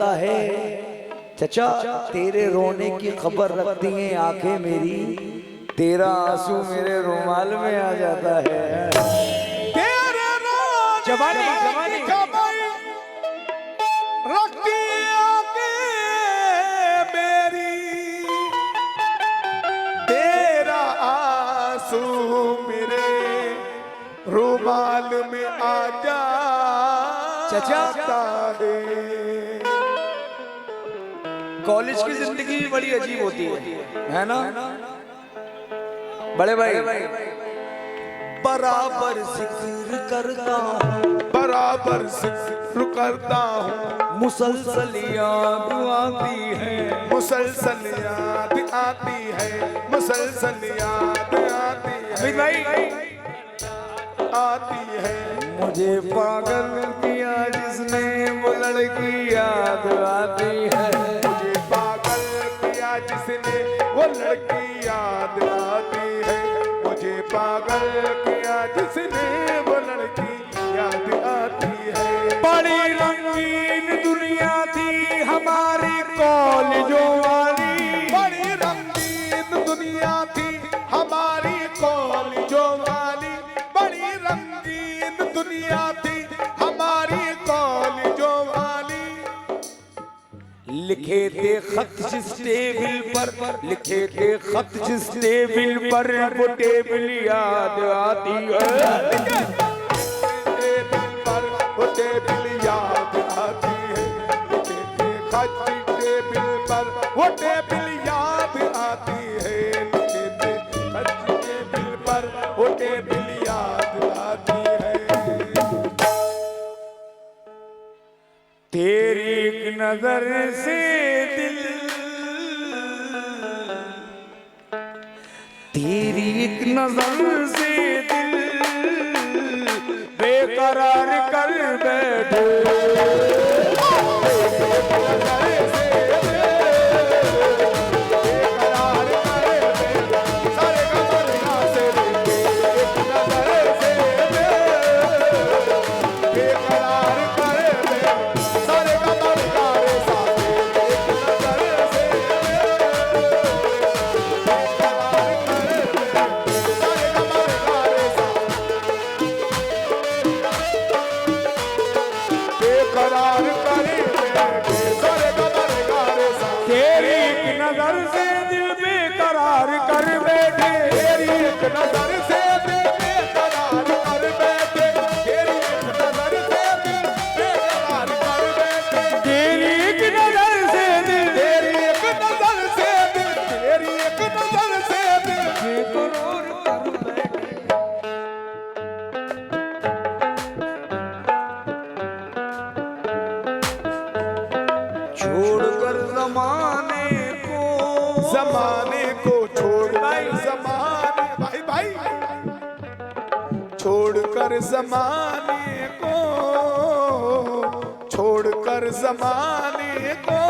है चचा तेरे रोने की खबर रखती हैं आंखें मेरी, तेरा आंसू मेरे रुमाल में आ जाता है। तेरे जवानी जवानी कमाई रखती आंखें मेरी, तेरा आंसू मेरे रुमाल में आ जाता है। कॉलेज की जिंदगी भी बड़ी अजीब होती है ना बड़े भाई? बराबर जिक्र करता हूँ, बराबर जिक्र करता हूँ, मुसलसल याद आती है, मुसलसल याद आती है, मुसलसल याद आती है, भाई आती है। मुझे पागल किया जिसने वो लड़की याद आती है, मुझे पागल किया जिसने वो लड़की याद आती है, मुझे पागल किया जिसने वो लड़की याद आती है। बड़ी रंगीन दुनिया थी हमारी कॉलेजों वाली, बड़ी रंगीन दुनिया थी हमारी कॉलेजों वाली, बड़ी रंगीन दुनिया थी हमारी कॉलेजों वाली। लिखे थे खत जिस टेबल पर, लिखे थे खत जिस टेबल पर वो टेबल याद आती है, टेबल पर वो टेबल याद आती है, लिखे थे खत टेबल पर वो टेबल याद आती है, लिखे थे खत टेबल पर वो टेबल याद आती है। तेरी एक नजर से दिल, तेरी एक नजर से दिल बेकरार कर बैठे, तेरी एक नजर से दिल बेकरार कर बैठे, तेरी एक नजर से दिल बेकरार कर बैठे, तेरी एक नजर से दिल बेकरार कर बैठे, तेरी एक नजर से दिल, तेरी एक नजर से दिल, तेरी एक नजर से दिल बेकरार कर बैठे। छोड़कर जमाने को, जमाने को छोड़ भाई, जमाने भाई भाई छोड़कर जमाने को, छोड़कर जमाने को,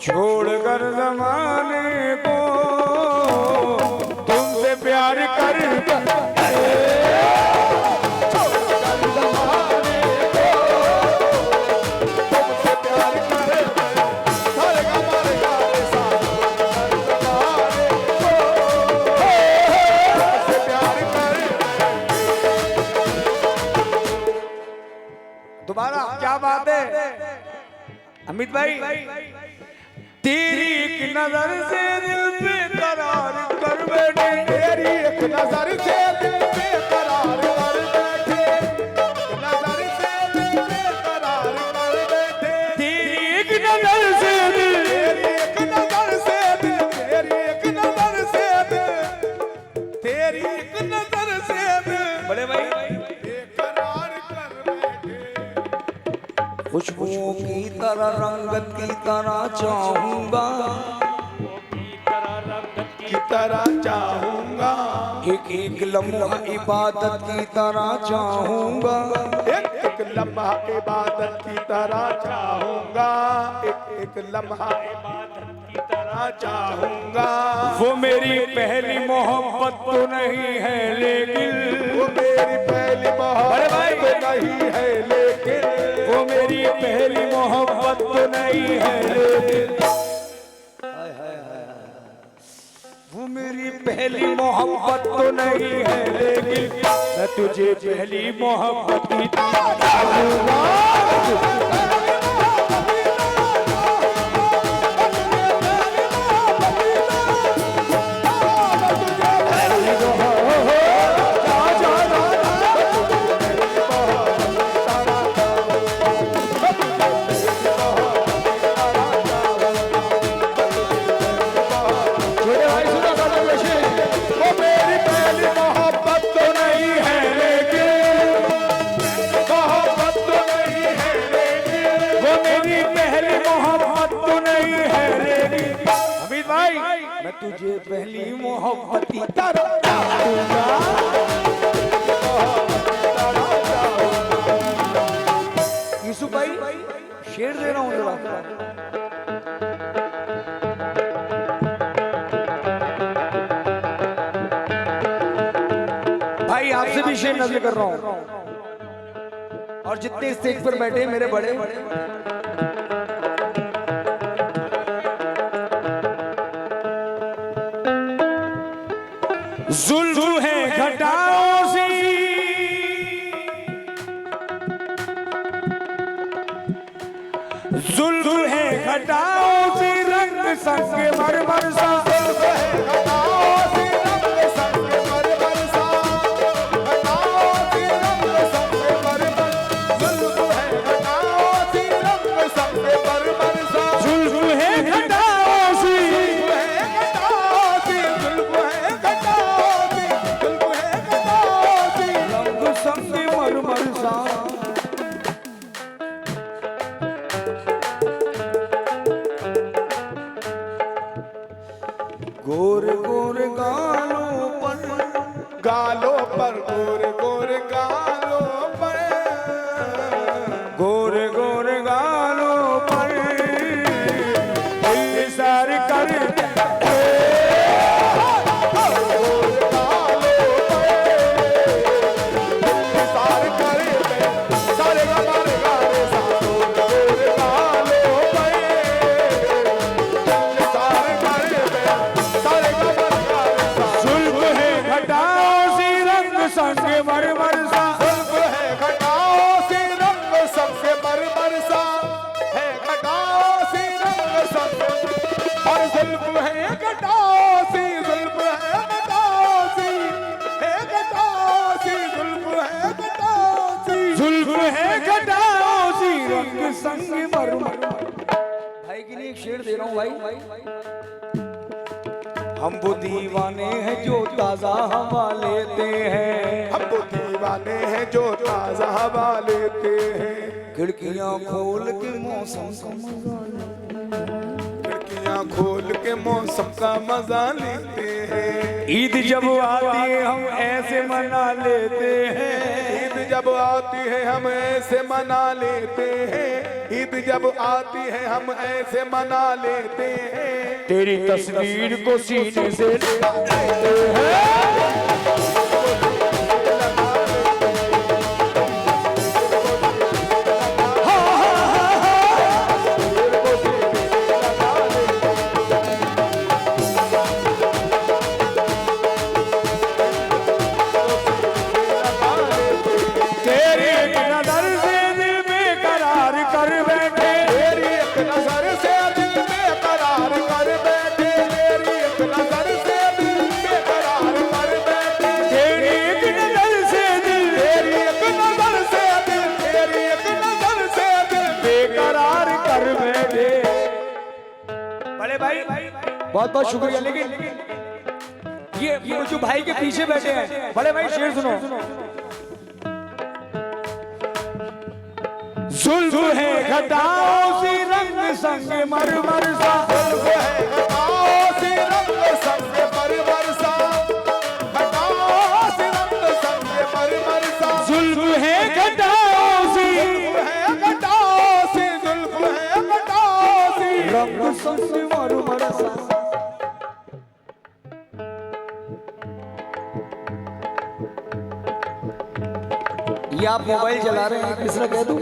छोड़कर जमाने को तुमसे प्यार कर, तुमसे प्यार करे सारे का मारे गारे साथ जमाने को, तुमसे प्यार करे। दोबारा क्या बात है अमित भाई? तेरी एक नजर से दिल पे करार कर बैठे, तेरी एक नजर से दिल बेकरार कर बैठे, नजर से दिल बेकरार कर बैठे, तेरी एक नजर से दिल, तेरी एक नजर से दिल, तेरी एक नजर से दिल, तेरी एक नजर से दिल बड़े भाई बेकरार कर बैठे। खुशबुओं की तरह रंगत की तरह चाहूंगा, की तरह चाहूंगा, एक एक लम्हा इबादत की तरह चाहूंगा, एक एक लम्हा इबादत की तरह चाहूंगा, एक एक लम्हा इबादत की तरह चाहूंगा। वो मेरी पहली मोहब्बत तो नहीं है लेकिन, वो मेरी पहली मोहब्बत नहीं है लेकिन, वो मेरी पहली मोहब्बत तो नहीं है लेकिन वो मेरी पहली मोहब्बत तो नहीं है लेकिन मैं तुझे पहली मोहब्बत की तुझे पहली मोहब्बत की यूसुफ भाई शेर दे रहा हूं जरा। भाई आपसे भी शेर नज़र कर रहा हूं और जितने स्टेज पर बैठे मेरे बड़े जुल्म है घटाओं से जुल्म है घटाओं से रंग संग मरमर सा गोर गोर गालों पर गोर गोर गालों पर गोर गोर गालों पर दिल सार कर संग मरमर। भाई के लिए एक शेर दे रहा हूं भाई। हम वो दीवाने हैं जो ताजा हवा लेते हैं, हम वो दीवाने हैं जो ताजा हवा लेते हैं। खिड़कियां खोल के मौसम का मजा खिड़कियां खोल के मौसम का मजा लेते हैं। ईद जब आती है हम ऐसे मना लेते हैं, ईद जब आती है हम ऐसे मना लेते हैं। ईद जब आती है हम ऐसे मना लेते हैं। तेरी तस्वीर को सीने से लगाते हैं। बहुत बहुत शुक्रिया। लेकिन ये जो भाई के पीछे बैठे हैं बड़े भाई, शेर सुनो। जुल्फ है घटाओं सी रंग संग मरमर सा, जुल्फ है घटाओं सी रंग संग मरमर सा, घटाओं सी रंग संग मरमर सा। जुल्फ है घटाओं सी, जुल्फ है घटाओं सी, जुल्फ है घटाओं सी रंग संग मरमर सा। ये आप मोबाइल चला रहे हैं, किसने कह दूं?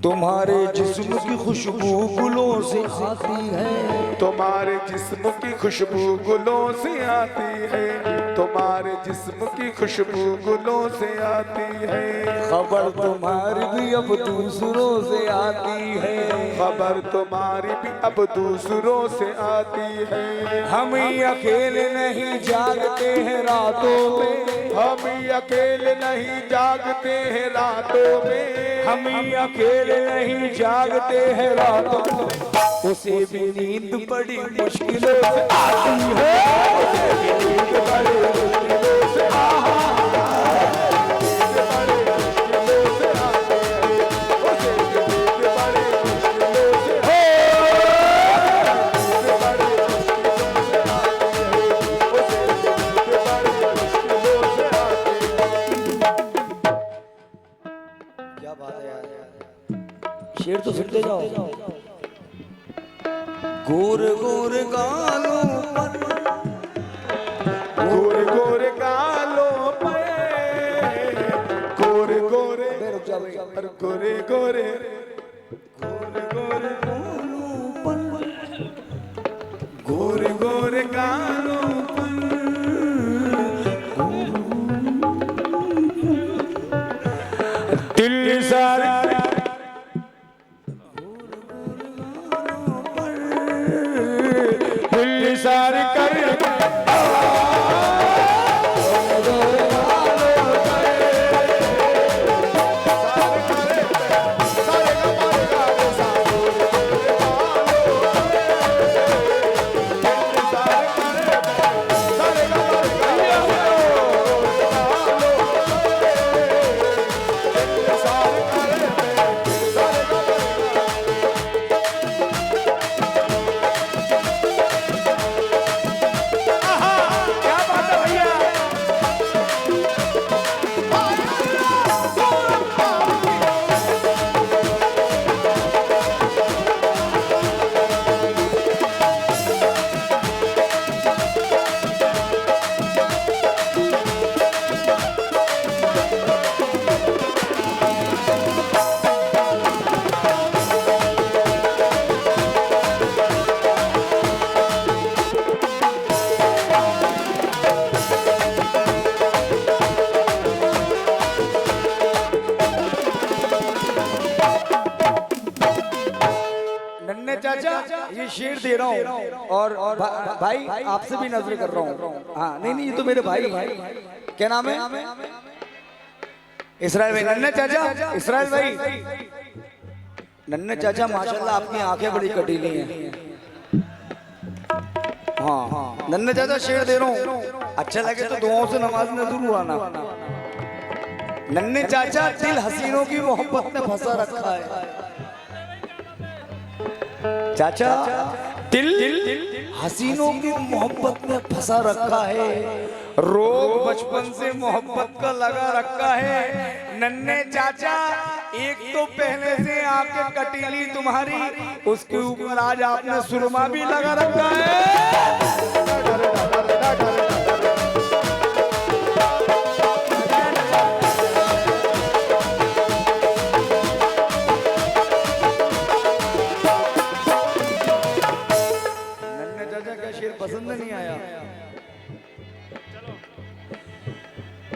तुम्हारे जिस्म की खुशबू गुलों से आती है, तुम्हारे जिस्म की खुशबू गुलों से आती है, तुम्हारे जिस्म की खुशबू गुलों से आती है। खबर तुम्हारी भी अब दूसरों से आती है, खबर तुम्हारी भी अब दूसरों से आती है। हम ही अकेले नहीं जागते हैं रातों में, हम ही अकेले नहीं जागते हैं रातों में, हम ही अकेले नहीं जागते हैं रातों में। उसे भी नींद बड़ी मुश्किलों से आती है, उसे भी नींद बड़ी मुश्किलों से शेर तो सुनते जाओ। गोर गोर गालों पर, गोरे गोरे गालों पर, गोरे गोरे पर, गोरे गोरे गोरे गालों पर, गोरे गोरे गालों पर, दिल सारे सारी कर ये शेर दे रहा हूँ और भाई आपसे भी नजर कर रहा हूँ। हाँ नहीं नहीं, ये तो मेरे भाई हैं। क्या नाम है? इसराइल भाई। नन्हे चाचा, इसराइल भाई। नन्हे चाचा माशाल्लाह आपकी आंखें बड़ी कटीली हैं। हाँ नन्हे चाचा शेर दे रहा हूँ, अच्छा लगे तो दुआओं से नमाज में जरूर आना। नन्हे चाचा दिल हसीनों की मोहब्बत में फंसा रखा है। चाचा दिल हसीनों की मोहब्बत में फंसा रखा है, रोग बचपन से मोहब्बत का लगा रखा है। नन्हे चाचा एक तो पहले से आंखें कटीली तुम्हारी, उसके ऊपर आज आपने सुरमा भी लगा रखा है। पसंद नहीं आया?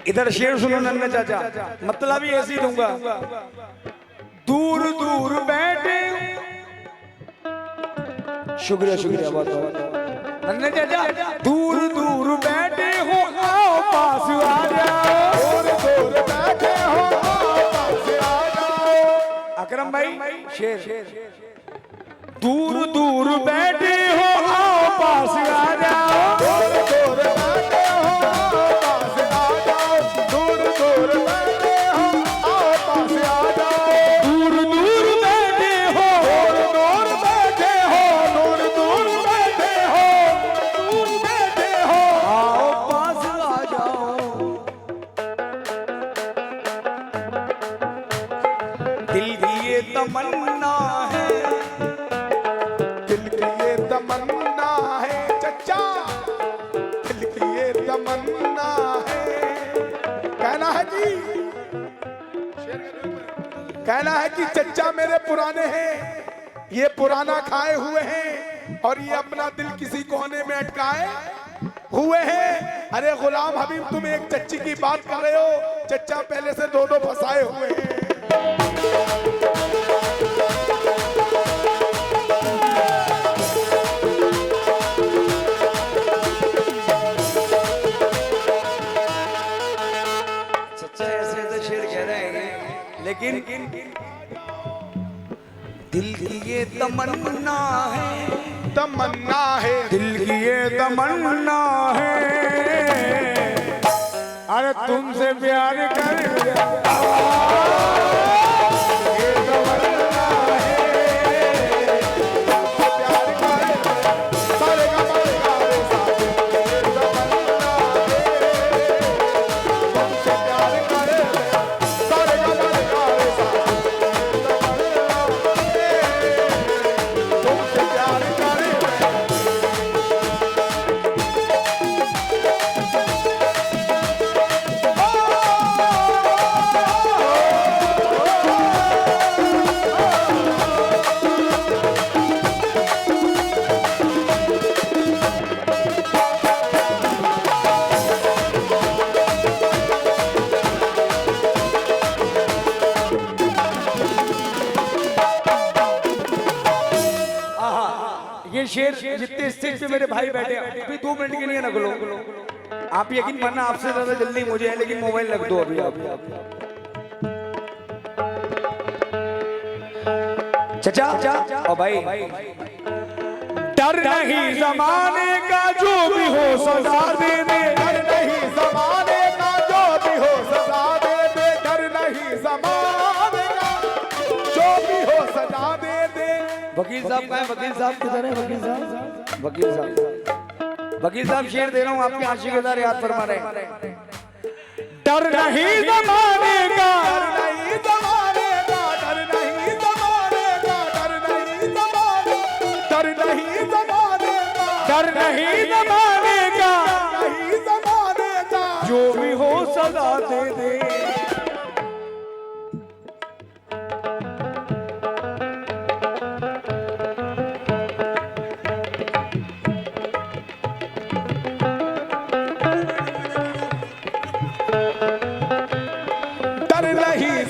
इधर शेर सुनो नन्हे चाचा, मतलब ही ऐसी दूंगा। दूर दूर बैठे, शुक्रिया शुक्रिया बहुत बहुत। नन्हे चाचा दूर दूर बैठे हो, आओ पास आ जाओ, दूर दूर बैठे हो, आओ पास आ जाओ। अकरम भाई शेर। दूर दूर बैठे हो, आओ पास आ जाओ, दूर दूर बैठे हो, आओ पास आ जाओ, दूर दूर बैठे हो, आओ पास आ जाओ, दूर दूर बैठे हो, दूर बैठे हो, दूर दूर बैठे हो, दूर बैठे हो, आओ पास आ जाओ। दिल की ये तमन्ना है, दिल की ये तमन्ना है चचा, दिल की ये तमन्ना है। कहना है जी, कहना है कि चच्चा मेरे पुराने हैं, ये पुराना खाए हुए हैं और ये अपना दिल किसी कोने में अटकाए हुए हैं। अरे गुलाम हबीब, तुम एक चच्ची की बात कर रहे हो, चच्चा पहले से दो फंसाए हुए हैं। चच्चा ऐसे ऐसे शेर कह रहे हैं, लेकिन दिल की ये तमन्ना है, तमन्ना है, दिल की ये तमन्ना है, अरे तुमसे प्यार कर ये शेर जितने स्टेज पे मेरे भाई बैठे हैं, अभी 2 मिनट के लिए रख लो। आप यकीन मानना आपसे ज्यादा जल्दी मुझे है, लेकिन मोबाइल रख दो अभी आप। चचा और भाई, डर नहीं जमाने का जो भी हो सजा दे दे, डर नहीं जमाने का जो भी हो सजा दे दे, डर नहीं जमाने का जो भी हो सजा दे दे। वकील साहब कहाँ हैं? वकील साहब किधर है? वकील साहब, वकील साहब, वकील साहब शेर दे रहा हूँ आपके आशिक़दार याद फरमा रहे हैं। डर नहीं जमाने का, डर नहीं जमाने का, डर नहीं जमाने का, डर नहीं जमाने, डर नहीं जमाने का, डर नहीं जमाने का, नहीं जमाने का जो भी हो सजा दे दे।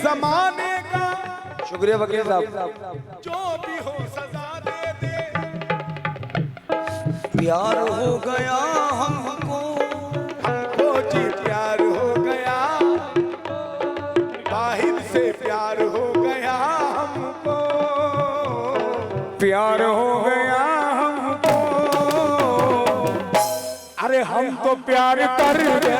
जमाने का शुक्रिया वकील साहब। जो भी हो सजा दे दे। प्यार हो गया हमको, हमको जी प्यार हो गया, बाहिर से प्यार हो गया हमको, प्यार हो गया हमको, अरे हम तो प्यार कर गए।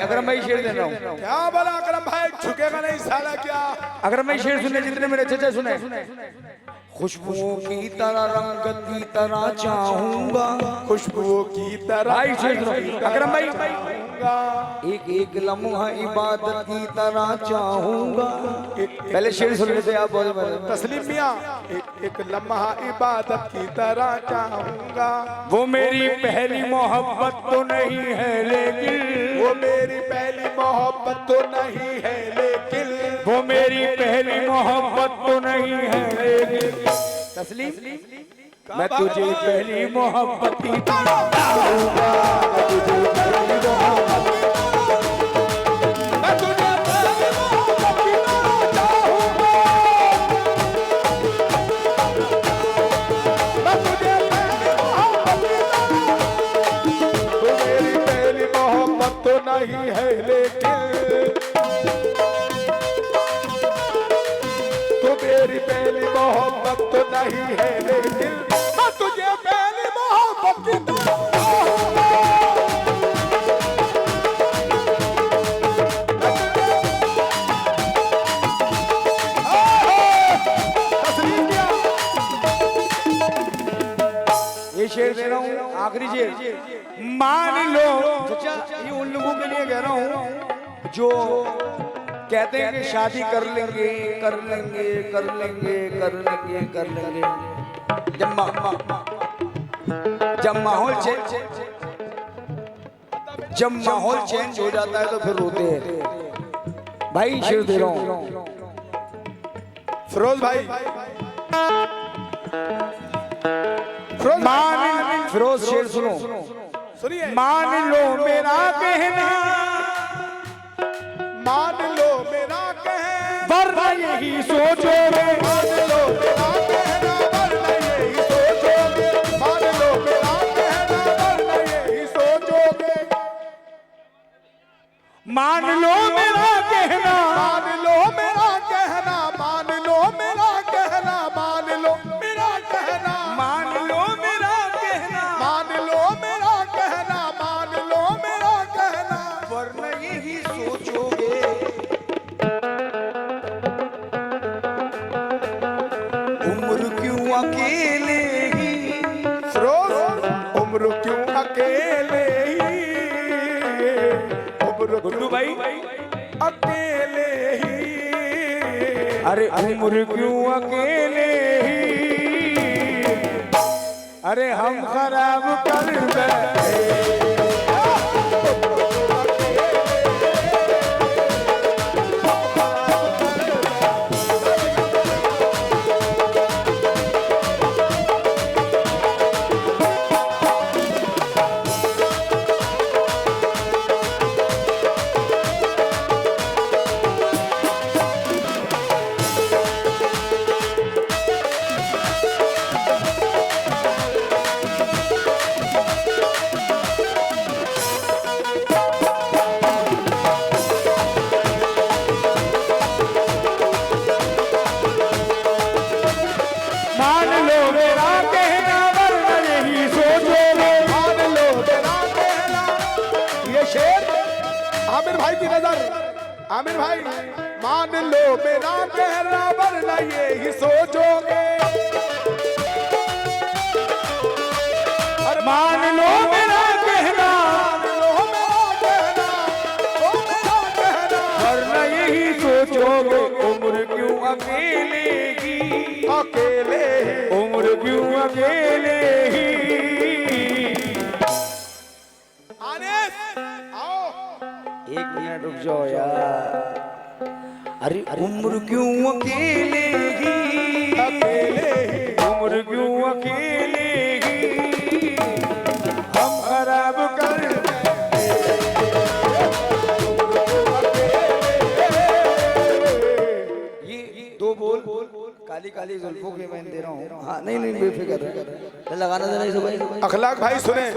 अकरम भाई शेर दे रहा हूँ। क्या बोला अकरम भाई? झुकेगा नहीं साला क्या? अकरम भाई शेर सुने जितने मेरे चचा सुने। खुशबुओं की तरह रंगत की तरह चाहूंगा, खुशबुओं की तरह। भाई शेर सुनो अकरम भाई। एक एक लम्हा इबादत की तरह चाहूंगा। पहले शेर सुन लेते आप। तस्लीम मियां, एक एक लम्हा इबादत की तरह चाहूंगा। वो मेरी पहली मोहब्बत तो नहीं है लेकिन, वो मेरी पहली मोहब्बत तो नहीं है लेकिन, वो मेरी पहली मोहब्बत तो नहीं है लेकिन। तस्लीम, मैं तुझे पहली मोहब्बत की चाहूंगा, मैं तुझे पहली मोहब्बत, मैं तुझे पहली मोहब्बत की चाहूंगा, मैं तुझे पहली मोहब्बत की। तो मेरी पहली मोहब्बत तो नहीं है लेकिन, तो मेरी पहली मोहब्बत तो नहीं है लेकिन, मैं तुझे पहली मोहब्बत की चाहूंगा। आखिरी शेर। मान लो चाचा, ये उन लोगों के लिए कह रहा हूँ जो कहते हैं कि शादी कर लेंगे कर लेंगे कर लेंगे कर लेंगे कर लेंगे, जब माहौल चेंज हो जाता है तो फिर रोते हैं। भाई शेर दे रहा हूँ फिरोज भाई, फिरोज शेर सुनो, सुनिए। मान लो मेरा कहना, मान लो मेरा कहना, वरना यही सोचोगे, मान लो मेरा कहना, वरना यही सोचोगे, मान लो मेरा कहना, वरना यही सोचोगे, मान लो मेरा कहना, मान लो मेरा कहना, मान लो मेरा कहना, मान लो मेरा कहना, मान लो मेरा कहना, मान लो मेरा कहना, मान लो मेरा कहना, वरना यही सोचोगे। उम्र क्यों अकेले ही, फिरोज उम्र क्यों अकेले ही, उम्र गुड्डू भाई, अकेले ही, अरे उम्र क्यों अकेले ही, अरे हम खराब कर बैठे। मान लो मेरा कहना, वरना यही सोचोगे, मान लो मेरा कहना। ये शेर आमिर भाई की नजर, आमिर भाई, मान लो मेरा कहना, वरना यही सोचोगे, मान लो मेरा कहना, मान लो मेरा कहना, ओ मेरा कहना, वरना यही सोचोगे। उम्र क्यों अकेले ही, अकेले ही, उम्र क्यों अकेले ही। आनिस, आओ। 1 मिनट रुक जाओ यार। अरे उम्र क्यों अकेले ही, अकेले ही, उम्र क्यों अकेले ही, हम खराब कर ये 2 बोल काली काली जुल्फों के मैं दे रहा हूँ। हाँ नहीं नहीं बेफिक्र लगाना देना इसे भाई। अखलाक भाई सुने।